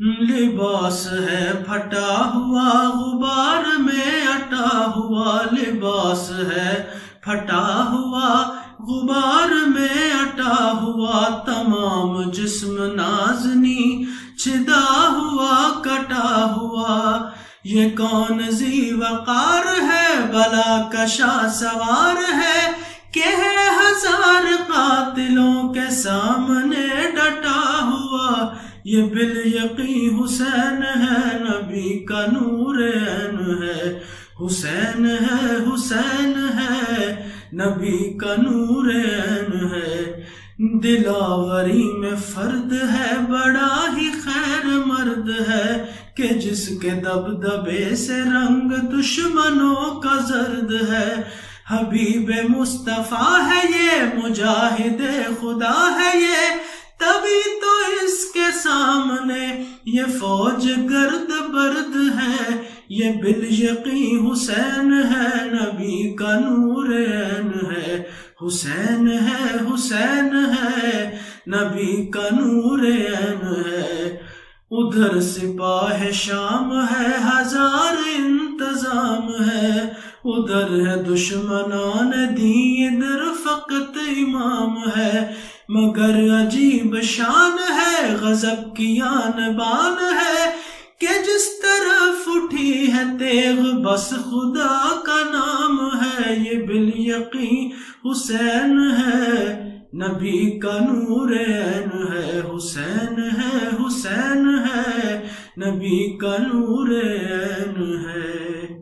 لباس ہے پھٹا ہوا غبار میں اٹا ہوا، لباس ہے پھٹا ہوا غبار میں اٹا ہوا، تمام جسم نازنی چھدا ہوا کٹا ہوا۔ یہ کون ذی وقار ہے بلا کشا سوار ہے، کہ ہے ہزار قاتلوں کے سامنے ڈٹا ہوا۔ یہ بالیقین حسین ہے، نبی کا نور عین ہے، حسین ہے حسین ہے، نبی کا نور عین ہے۔ دلاوری میں فرد ہے، بڑا ہی خیر مرد ہے، کہ جس کے دبدبے سے رنگ دشمنوں کا زرد ہے۔ حبیب مصطفیٰ ہے یہ، مجاہد خدا ہے یہ، تبھی تو اس کے سامنے یہ فوج گرد برد ہے۔ یہ بالیقین حسین ہے، نبی کا نور عین ہے، حسین ہے حسین ہے، نبی کا نور عین ہے۔ ادھر سپاہ شام ہے، ہزار انتظام ہے، ادھر ہے دشمنان دین، ادھر فقط امام ہے۔ مگر عجیب شان ہے، غضب کی آن بان ہے، کہ جس طرف اٹھی ہے تیغ بس خدا کا نام ہے۔ یہ بالیقین حسین ہے، نبی کا نور عین ہے، حسین ہے حسین ہے، نبی کا نور عین ہے۔